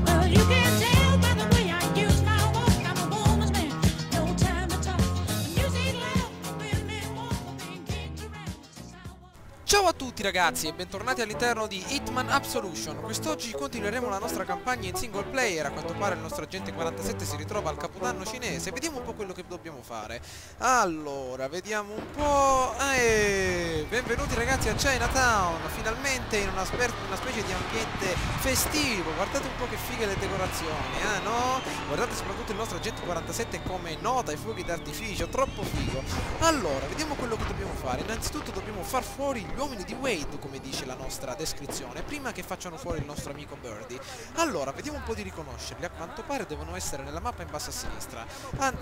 Well, you can tell by the way I use my walk. I'm a woman's man, no time to talk. The music loud, women walk, being kicked around. This is how I walk. Ciao a tutti ragazzi e bentornati all'interno di Hitman Absolution. Quest'oggi continueremo la nostra campagna in single player. A quanto pare il nostro agente 47 si ritrova al Capodanno cinese. Vediamo un po' quello che dobbiamo fare. Allora, vediamo un po'. Benvenuti ragazzi a Chinatown. Finalmente in una specie di ambiente festivo. Guardate un po' che fighe le decorazioni, no? Guardate soprattutto il nostro agente 47 come nota i fuochi d'artificio. Troppo figo. Allora, vediamo quello che dobbiamo fare. Innanzitutto dobbiamo far fuori gli uomini di Wade, come dice la nostra descrizione, prima che facciano fuori il nostro amico Birdie. Allora, vediamo un po' di riconoscerli. A quanto pare devono essere nella mappa in basso a sinistra.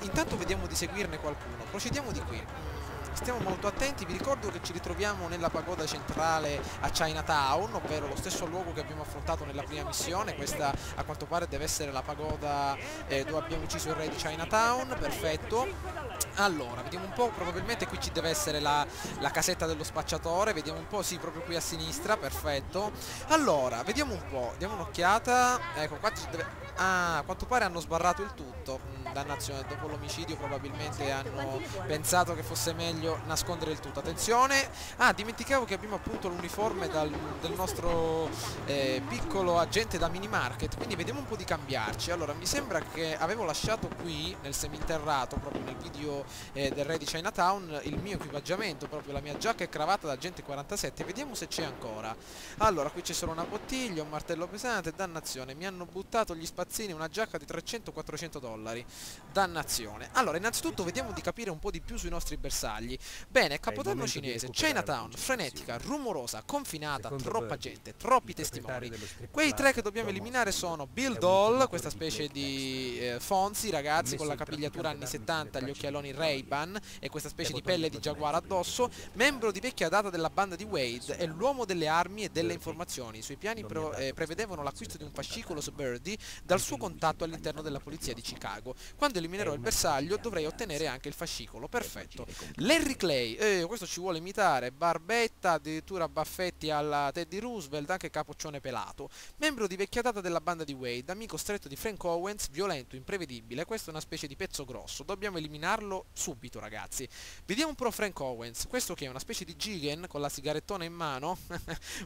Intanto vediamo di seguirne qualcuno. Procediamo di qui. Stiamo molto attenti, vi ricordo che ci ritroviamo nella pagoda centrale a Chinatown, ovvero lo stesso luogo che abbiamo affrontato nella prima missione. Questa a quanto pare deve essere la pagoda dove abbiamo ucciso il re di Chinatown, perfetto. Allora, vediamo un po', probabilmente qui ci deve essere la casetta dello spacciatore, vediamo un po', sì, proprio qui a sinistra, perfetto. Allora, vediamo un po', diamo un'occhiata, ecco, qua ci deve... Ah, a quanto pare hanno sbarrato il tutto, dannazione, dopo l'omicidio probabilmente hanno pensato che fosse meglio nascondere il tutto. Attenzione, dimenticavo che abbiamo appunto l'uniforme del nostro piccolo agente da mini market, quindi vediamo un po' di cambiarci. Allora, mi sembra che avevo lasciato qui nel seminterrato, proprio nel video del re di Chinatown, il mio equipaggiamento, proprio la mia giacca e cravatta da agente 47, vediamo se c'è ancora. Allora, qui c'è solo una bottiglia, un martello pesante, dannazione, mi hanno buttato gli spazzini, una giacca di 300-400 dollari, dannazione. Allora, innanzitutto vediamo di capire un po' di più sui nostri bersagli. Bene, Capodanno cinese, Chinatown, frenetica, rumorosa, confinata, troppa gente, troppi testimoni. Quei tre che dobbiamo eliminare sono Bill Doll, questa specie di Fonzie, ragazzi, con la capigliatura anni 70, gli occhialoni Ray-Ban e questa specie di pelle di giaguaro addosso, membro di vecchia data della banda di Wade, è l'uomo delle armi e delle informazioni. I suoi piani prevedevano l'acquisto di un fascicolo su Birdie dal suo contatto all'interno della polizia di Chicago. Quando eliminerò il bersaglio dovrei ottenere anche il fascicolo. Perfetto. Larry Clay, questo ci vuole imitare, barbetta, addirittura baffetti alla Teddy Roosevelt, anche capoccione pelato. Membro di vecchia data della banda di Wade, amico stretto di Frank Owens, violento, imprevedibile. Questo è una specie di pezzo grosso, dobbiamo eliminarlo subito ragazzi. Vediamo un po' Frank Owens, questo che è una specie di Jigen con la sigarettona in mano,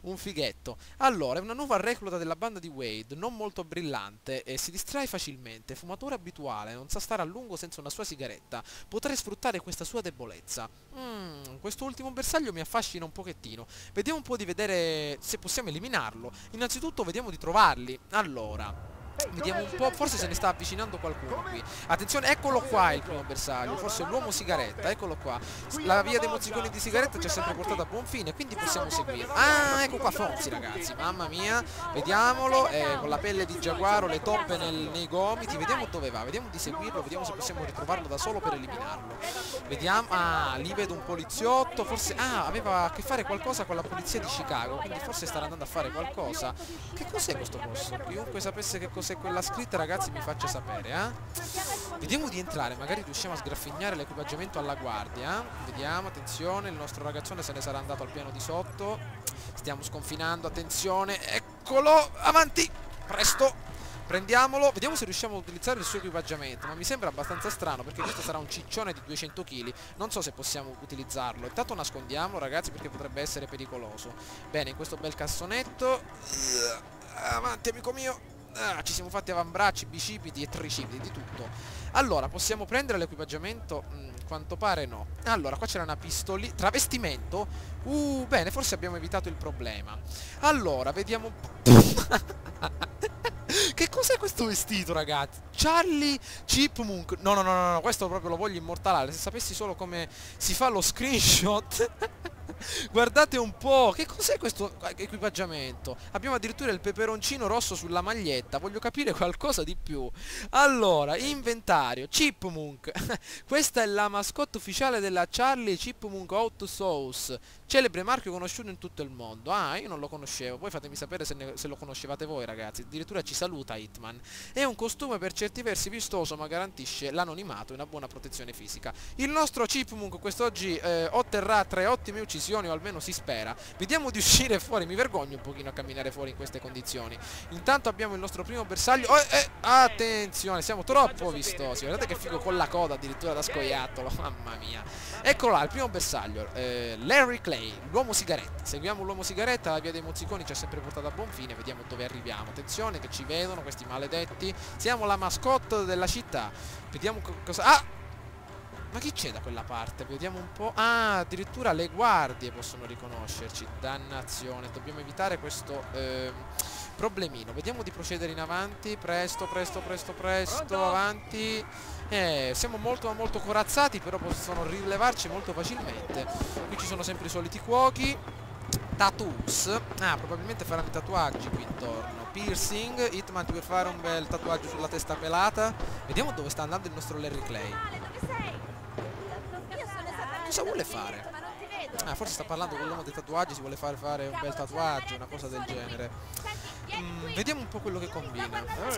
un fighetto. Allora, è una nuova recluta della banda di Wade, non molto brillante e si distrae facilmente, fumatore abituale, non sa stare a lungo senza una sua sigaretta. Potrei sfruttare questa sua debolezza. Questo ultimo bersaglio mi affascina un pochettino. Vediamo un po' di vedere se possiamo eliminarlo. Innanzitutto vediamo di trovarli. Allora, vediamo un po', forse se ne sta avvicinando qualcuno qui. Attenzione, eccolo qua il primo bersaglio, forse l'uomo sigaretta, eccolo qua. La via dei mozziconi di sigaretta ci ha sempre portato a buon fine, quindi possiamo seguirlo. Ecco qua Fonzie ragazzi, mamma mia. Vediamolo, con la pelle di giaguaro, le toppe nei gomiti. Vediamo dove va, vediamo di seguirlo, vediamo se possiamo ritrovarlo da solo per eliminarlo. Vediamo, lì vedo un poliziotto, forse, aveva a che fare qualcosa con la polizia di Chicago, quindi forse starà andando a fare qualcosa. Che cos'è questo posto? Chiunque sapesse che cos'è quella scritta ragazzi mi faccia sapere. Vediamo di entrare, magari riusciamo a sgraffignare l'equipaggiamento alla guardia. Vediamo, attenzione, il nostro ragazzone se ne sarà andato al piano di sotto. Stiamo sconfinando, attenzione, eccolo, avanti, presto. Prendiamolo, vediamo se riusciamo a utilizzare il suo equipaggiamento, ma mi sembra abbastanza strano perché questo sarà un ciccione di 200 kg, non so se possiamo utilizzarlo. Intanto nascondiamolo ragazzi perché potrebbe essere pericoloso. Bene, in questo bel cassonetto, avanti amico mio. Ci siamo fatti avambracci, bicipiti e tricipiti, di tutto. Allora, possiamo prendere l'equipaggiamento? Quanto pare no. Allora, qua c'era una pistolina. Travestimento? Bene, forse abbiamo evitato il problema. Allora, vediamo un po'. Che cos'è questo vestito ragazzi? Charlie Chipmunk. No, questo proprio lo voglio immortalare. Se sapessi solo come si fa lo screenshot. Guardate un po', che cos'è questo equipaggiamento? Abbiamo addirittura il peperoncino rosso sulla maglietta. Voglio capire qualcosa di più. Allora, inventario, Chipmunk. Questa è la mascotte ufficiale della Charlie Chipmunk Hot Sauce, celebre marchio conosciuto in tutto il mondo. Io non lo conoscevo. Poi fatemi sapere se lo conoscevate voi ragazzi. Addirittura ci saluta Hitman. È un costume per certi versi vistoso, ma garantisce l'anonimato e una buona protezione fisica. Il nostro Chipmunk quest'oggi otterrà 3 ottime uccisioni uccisioni, o almeno si spera. Vediamo di uscire fuori, mi vergogno un pochino a camminare fuori in queste condizioni. Intanto abbiamo il nostro primo bersaglio. Attenzione, siamo troppo vistosi. Guardate che figo con la coda addirittura da scoiattolo. Mamma mia. Eccolo là, il primo bersaglio. Larry Clay, l'uomo sigaretta. Seguiamo l'uomo sigaretta, la via dei mozziconi ci ha sempre portato a buon fine. Vediamo dove arriviamo. Attenzione che ci vedono questi maledetti. Siamo la mascotte della città. Vediamo cosa... Ah! Ma chi c'è da quella parte? Vediamo un po'. Ah, addirittura le guardie possono riconoscerci. Dannazione, dobbiamo evitare questo problemino. Vediamo di procedere in avanti. Presto, presto, presto, presto. Avanti. Siamo molto ma molto corazzati, però possono rilevarci molto facilmente. Qui ci sono sempre i soliti cuochi. Tattoos. Ah, probabilmente faranno i tatuaggi qui intorno. Piercing. Hitman ti vuoi fare un bel tatuaggio sulla testa pelata. Vediamo dove sta andando il nostro Larry Clay. Cosa vuole fare? Ah, forse sta parlando con l'uomo dei tatuaggi, si vuole fare un bel tatuaggio, una cosa del genere. Vediamo un po' quello che combina.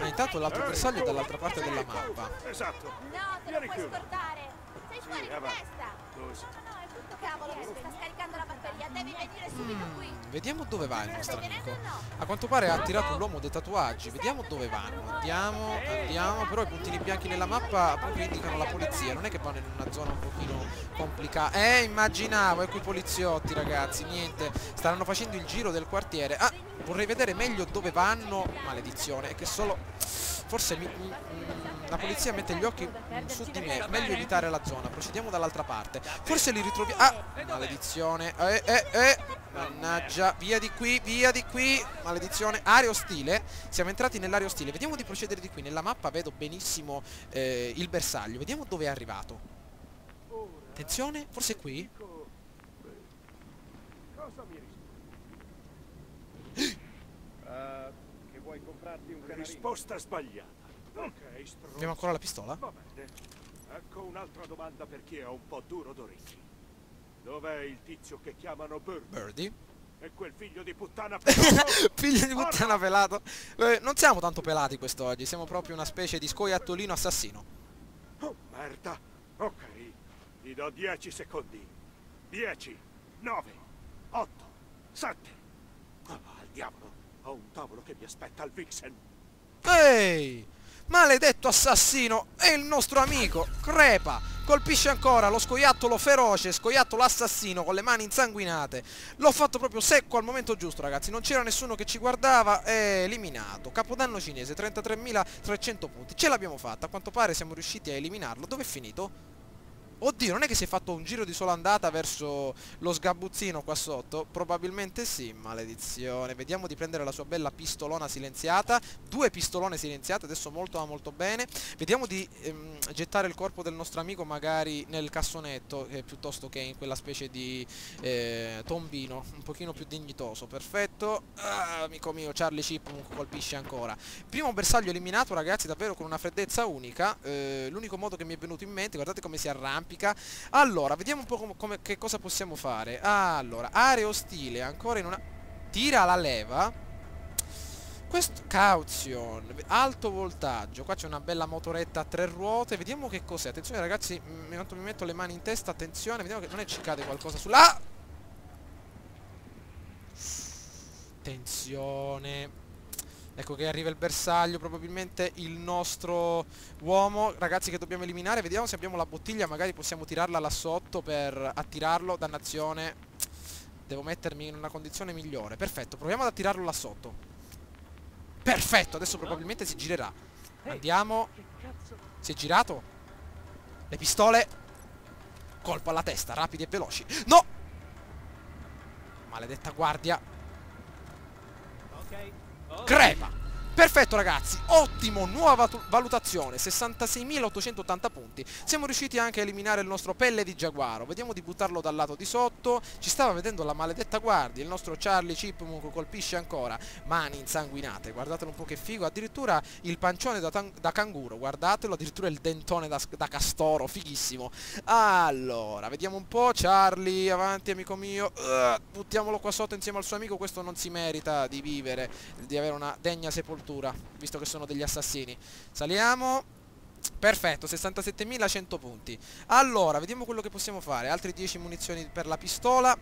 Intanto l'altro bersaglio è dall'altra parte della mappa. Esatto. No, te lo puoi scordare. Sei fuori di avanti. testa. Scusa. No, è tutto cavolo, si sta scaricando la batteria. Devi venire subito qui. Vediamo dove va il nostro Stai amico. venendo o no? A quanto pare ha attirato l'uomo dei tatuaggi. Vediamo dove vanno. Andiamo, andiamo. Però i puntini bianchi nella mappa proprio indicano la polizia. Non è che vanno in una zona un pochino complicata. Immaginavo, ecco i poliziotti, ragazzi. Niente, staranno facendo il giro del quartiere. Ah, vorrei vedere meglio dove vanno. Maledizione, è che solo... Forse la polizia mette gli occhi su di me. Meglio evitare la zona. Procediamo dall'altra parte. Forse li ritroviamo. Ah, maledizione. Mannaggia. Via di qui, via di qui. Maledizione. Area ostile. Siamo entrati nell'area ostile. Vediamo di procedere di qui. Nella mappa vedo benissimo il bersaglio. Vediamo dove è arrivato. Attenzione. Forse è qui. Cosa mi che vuoi comprarti un canarino? Risposta sbagliata. Ok, stronzo. Abbiamo ancora la pistola? Va bene. Ecco un'altra domanda per chi è un po' duro d'orecchi. Dov'è il tizio che chiamano Birdie. E quel figlio di puttana pelato? Figlio di puttana pelato. Non siamo tanto pelati quest'oggi. Siamo proprio una specie di scoiattolino assassino. Oh, merda. Ok. Ti do 10 secondi. 10, 9, 8, 7. Al diavolo. Ho un tavolo che mi aspetta al Vixen. Ehi! Maledetto assassino! È il nostro amico! Crepa! Colpisce ancora lo scoiattolo feroce, scoiattolo assassino con le mani insanguinate. L'ho fatto proprio secco al momento giusto, ragazzi. Non c'era nessuno che ci guardava. È eliminato. Capodanno cinese, 33.300 punti. Ce l'abbiamo fatta. A quanto pare siamo riusciti a eliminarlo. Dove è finito? Oddio, non è che si è fatto un giro di sola andata verso lo sgabuzzino qua sotto? Probabilmente sì, maledizione. Vediamo di prendere la sua bella pistolona silenziata. 2 pistolone silenziate, adesso molto ma molto bene. Vediamo di gettare il corpo del nostro amico magari nel cassonetto, piuttosto che in quella specie di tombino, un pochino più dignitoso. Perfetto. Amico mio, Charlie Chipmunk colpisce ancora. Primo bersaglio eliminato, ragazzi, davvero con una freddezza unica. L'unico modo che mi è venuto in mente, guardate come si arrampica. Allora, vediamo un po' che cosa possiamo fare. Allora, area ostile, ancora in una... Tira la leva. Questo... Caution. Alto voltaggio. Qua c'è una bella motoretta a 3 ruote. Vediamo che cos'è. Attenzione, ragazzi, mi metto le mani in testa. Attenzione, vediamo che non è ci cade qualcosa sulla... Ah! Attenzione. Ecco che arriva il bersaglio, probabilmente il nostro uomo, ragazzi, che dobbiamo eliminare. Vediamo se abbiamo la bottiglia, magari possiamo tirarla là sotto per attirarlo. Dannazione. Devo mettermi in una condizione migliore. Perfetto, proviamo ad attirarlo là sotto. Perfetto, adesso probabilmente si girerà. Andiamo. Si è girato. Le pistole. Colpo alla testa, rapidi e veloci. No! Maledetta guardia. Crepa! Perfetto, ragazzi, ottimo, nuova valutazione, 66.880 punti. Siamo riusciti anche a eliminare il nostro pelle di giaguaro. Vediamo di buttarlo dal lato di sotto. Ci stava vedendo la maledetta guardia. Il nostro Charlie Chipmunk colpisce ancora. Mani insanguinate, guardatelo un po' che figo. Addirittura il pancione da canguro, guardatelo. Addirittura il dentone da castoro, fighissimo. Allora, vediamo un po'. Charlie, avanti amico mio. Buttiamolo qua sotto insieme al suo amico. Questo non si merita di vivere, di avere una degna sepoltura, visto che sono degli assassini. Saliamo. Perfetto, 67.100 punti. Allora, vediamo quello che possiamo fare. Altre 10 munizioni per la pistola.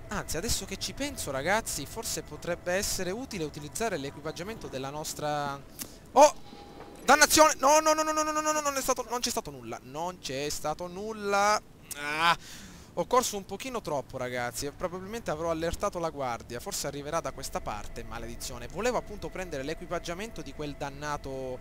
Anzi, adesso che ci penso, ragazzi, forse potrebbe essere utile utilizzare l'equipaggiamento della nostra... Oh! Dannazione! No, no, no, no, no, no, no, no, non c'è stato nulla. Non c'è stato nulla. Ah! Ho corso un pochino troppo, ragazzi, e probabilmente avrò allertato la guardia. Forse arriverà da questa parte, maledizione. Volevo appunto prendere l'equipaggiamento di quel dannato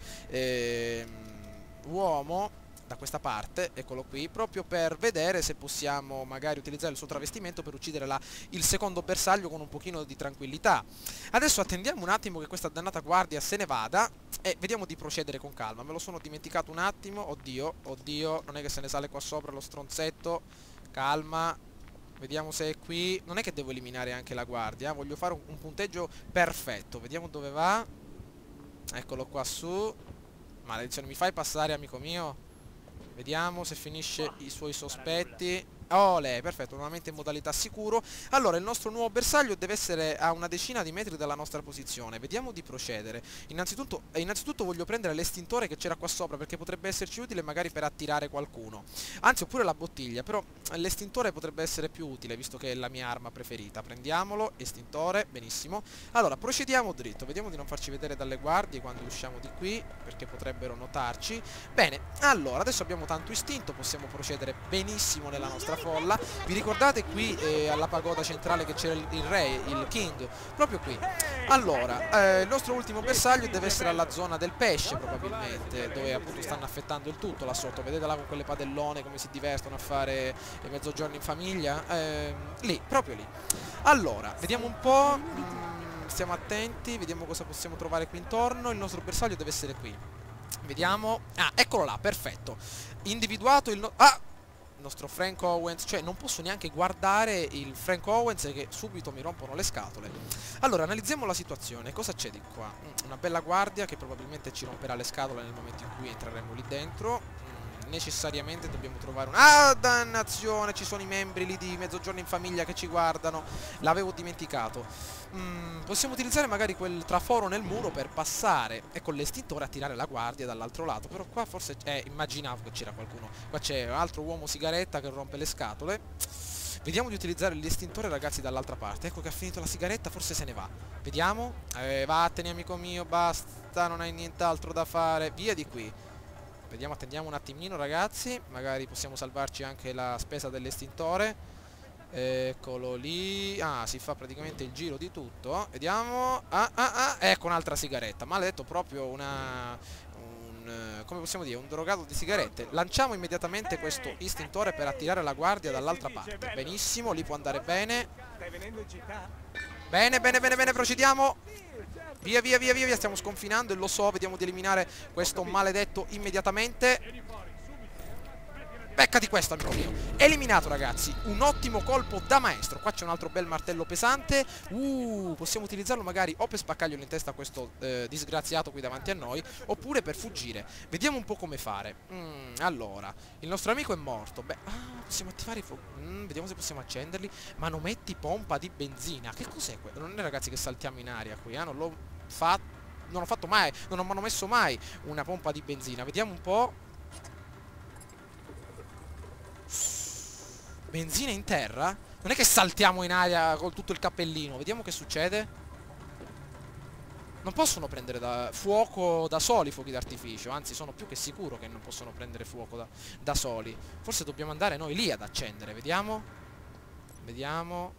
uomo da questa parte, eccolo qui, proprio per vedere se possiamo magari utilizzare il suo travestimento per uccidere il secondo bersaglio con un pochino di tranquillità. Adesso attendiamo un attimo che questa dannata guardia se ne vada e vediamo di procedere con calma. Me lo sono dimenticato un attimo. Oddio, oddio, non è che se ne sale qua sopra lo stronzetto. Calma. Vediamo se è qui. Non è che devo eliminare anche la guardia. Voglio fare un punteggio perfetto. Vediamo dove va. Eccolo qua su. Maledizione, mi fai passare, amico mio? Vediamo se finisce i suoi sospetti. Oh, lei, perfetto, nuovamente in modalità sicuro. Allora, il nostro nuovo bersaglio deve essere a una decina di metri dalla nostra posizione. Vediamo di procedere. Innanzitutto voglio prendere l'estintore che c'era qua sopra, perché potrebbe esserci utile magari per attirare qualcuno. Anzi, oppure la bottiglia, però l'estintore potrebbe essere più utile, visto che è la mia arma preferita. Prendiamolo, estintore, benissimo. Allora, procediamo dritto. Vediamo di non farci vedere dalle guardie quando usciamo di qui, perché potrebbero notarci. Bene, allora, adesso abbiamo tanto istinto, possiamo procedere benissimo nella nostra folla. Vi ricordate qui alla pagoda centrale che c'era il re, il king? Proprio qui. Allora, il nostro ultimo bersaglio deve essere alla zona del pesce, probabilmente, dove appunto stanno affettando il tutto là sotto. Vedete là con quelle padellone come si divertono a fare i mezzogiorni in famiglia? Lì, proprio lì. Allora, vediamo un po'. Stiamo attenti, vediamo cosa possiamo trovare qui intorno. Il nostro bersaglio deve essere qui. Vediamo. Ah, eccolo là, perfetto. Individuato il nostro Frank Owens. Cioè non posso neanche guardare il Frank Owens che subito mi rompono le scatole. Allora analizziamo la situazione. Cosa c'è di qua? Una bella guardia che probabilmente ci romperà le scatole nel momento in cui entreremo lì dentro. Necessariamente dobbiamo trovare ah, dannazione, ci sono i membri lì di Mezzogiorno in Famiglia che ci guardano. L'avevo dimenticato. Possiamo utilizzare magari quel traforo nel muro per passare e con l'estintore attirare la guardia dall'altro lato. Però qua forse immaginavo che c'era qualcuno. Qua c'è un altro uomo sigaretta che rompe le scatole. Vediamo di utilizzare l'estintore, ragazzi, dall'altra parte. Ecco che ha finito la sigaretta, forse se ne va. Vediamo. Vattene, amico mio, basta, non hai nient'altro da fare. Via di qui. Vediamo, attendiamo un attimino, ragazzi. Magari possiamo salvarci anche la spesa dell'estintore. Eccolo lì. Ah, si fa praticamente il giro di tutto. Vediamo. Ecco un'altra sigaretta. Maledetto, proprio come possiamo dire, un drogato di sigarette. Lanciamo immediatamente questo istintore per attirare la guardia dall'altra parte. Benissimo, lì può andare bene. Bene, bene, bene, bene, procediamo. Via, via, via, via, via, stiamo sconfinando e lo so, vediamo di eliminare questo maledetto immediatamente. Beccati questo, amico mio. Eliminato, ragazzi. Un ottimo colpo da maestro. Qua c'è un altro bel martello pesante. Possiamo utilizzarlo magari o per spaccarglielo in testa a questo disgraziato qui davanti a noi, oppure per fuggire. Vediamo un po' come fare. Allora, il nostro amico è morto. Beh, possiamo attivare i vediamo se possiamo accenderli. Manometti pompa di benzina. Che cos'è quello? Non è, ragazzi, che saltiamo in aria qui, non l'ho fatto. Non ho fatto mai, non ho manomesso mai una pompa di benzina. Vediamo un po'. Benzina in terra? Non è che saltiamo in aria con tutto il cappellino. Vediamo che succede. Non possono prendere fuoco da soli fuochi d'artificio. Anzi, sono più che sicuro che non possono prendere fuoco da soli. Forse dobbiamo andare noi lì ad accendere. Vediamo. Vediamo.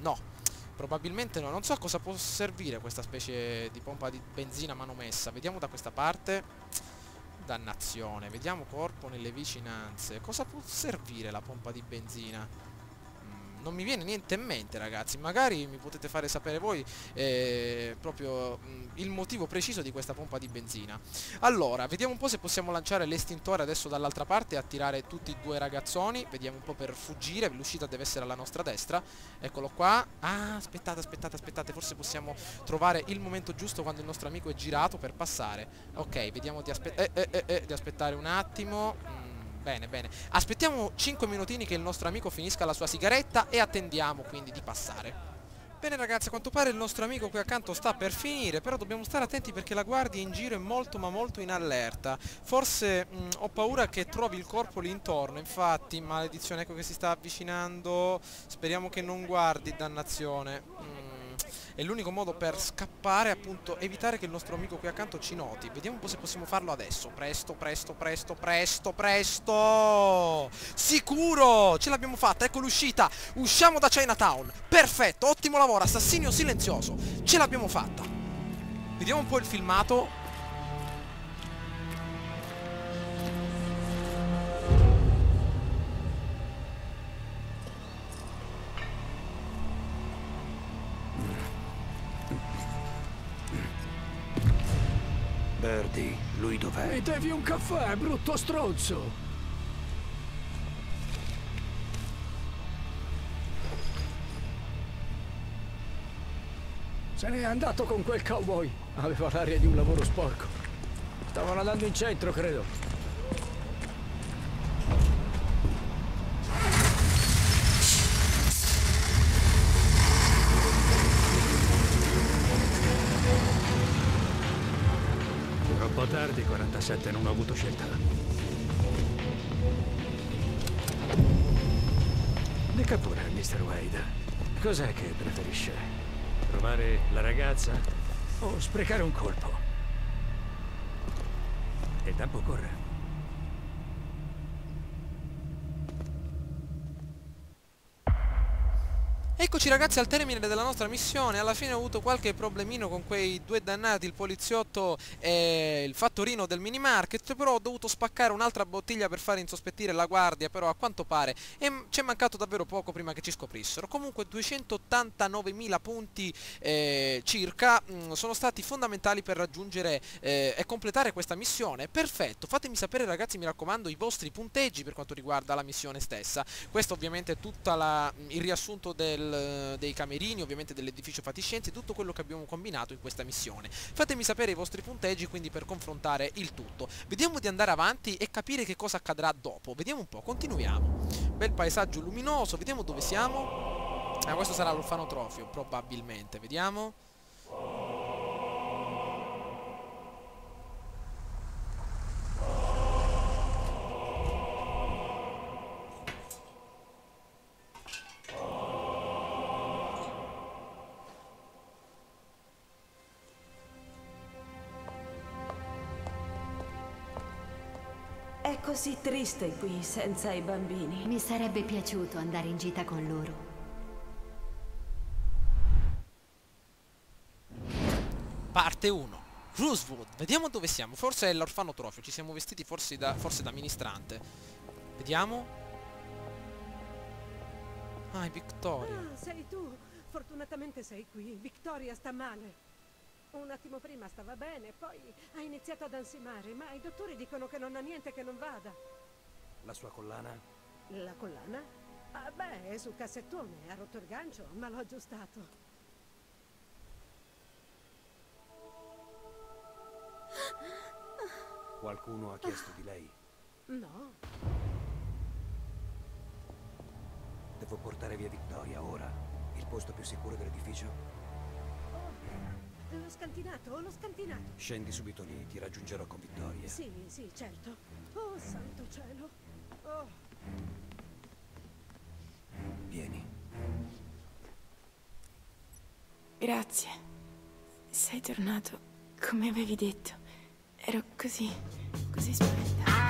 No, probabilmente no. Non so a cosa può servire questa specie di pompa di benzina manomessa. Vediamo da questa parte. Dannazione. Vediamo corpo nelle vicinanze. Cosa può servire la pompa di benzina? Non mi viene niente in mente, ragazzi. Magari mi potete fare sapere voi proprio il motivo preciso di questa pompa di benzina. Allora, vediamo un po' se possiamo lanciare l'estintore adesso dall'altra parte e attirare tutti e due ragazzoni. Vediamo un po' per fuggire. L'uscita deve essere alla nostra destra. Eccolo qua. Ah, aspettate, aspettate, aspettate. Forse possiamo trovare il momento giusto quando il nostro amico è girato per passare. Ok, vediamo di aspettare un attimo. Bene, bene. Aspettiamo 5 minutini che il nostro amico finisca la sua sigaretta e attendiamo quindi di passare. Bene ragazzi, a quanto pare il nostro amico qui accanto sta per finire, però dobbiamo stare attenti perché la guardia in giro è molto ma molto in allerta. Forse ho paura che trovi il corpo lì intorno, infatti, maledizione, ecco che si sta avvicinando. Speriamo che non guardi, dannazione. È l'unico modo per scappare, appunto, evitare che il nostro amico qui accanto ci noti. Vediamo un po' se possiamo farlo adesso. Presto, presto, presto, presto, presto! Sicuro! Ce l'abbiamo fatta, ecco l'uscita! Usciamo da Chinatown! Perfetto, ottimo lavoro, assassinio silenzioso! Ce l'abbiamo fatta! Vediamo un po' il filmato. Birdie, lui dov'è? Mi devi un caffè, brutto stronzo! Se n'è andato con quel cowboy. Aveva l'aria di un lavoro sporco. Stavano andando in centro, credo. Troppo tardi, 47, non ho avuto scelta. Dica pure, Mr. Wade. Cos'è che preferisce? Trovare la ragazza o sprecare un colpo? Il tempo corre. Eccoci ragazzi al termine della nostra missione. Alla fine ho avuto qualche problemino con quei due dannati, il poliziotto e il fattorino del mini market, però ho dovuto spaccare un'altra bottiglia per fare insospettire la guardia, però a quanto pare ci è mancato davvero poco prima che ci scoprissero. Comunque 289.000 punti circa sono stati fondamentali per raggiungere e completare questa missione. Perfetto, fatemi sapere ragazzi, mi raccomando, i vostri punteggi per quanto riguarda la missione stessa. Questo ovviamente è tutto il riassunto dei camerini, ovviamente dell'edificio fatiscenze, tutto quello che abbiamo combinato in questa missione. Fatemi sapere i vostri punteggi quindi per confrontare il tutto. Vediamo di andare avanti e capire che cosa accadrà dopo. Vediamo un po', continuiamo. Bel paesaggio luminoso, vediamo dove siamo. Ah, questo sarà l'orfanotrofio, probabilmente. Vediamo. È così triste qui senza i bambini. Mi sarebbe piaciuto andare in gita con loro. Parte 1. Rosewood, vediamo dove siamo. Forse è l'orfanotrofio, ci siamo vestiti forse da ministrante. Vediamo. Ah, è Victoria. Ah, sei tu. Fortunatamente sei qui. Victoria sta male. Un attimo prima stava bene, poi ha iniziato ad ansimare, ma i dottori dicono che non ha niente che non vada. La sua collana? La collana? Ah, beh, è sul cassettone, ha rotto il gancio, ma l'ho aggiustato. Qualcuno ha chiesto di lei? No. Devo portare via Victoria ora. Il posto più sicuro dell'edificio? L'ho scantinato, l'ho scantinato. Scendi subito lì, ti raggiungerò con Victoria. Sì, sì, certo. Oh, santo cielo. Oh. Vieni. Grazie. Sei tornato come avevi detto. Ero così spaventata.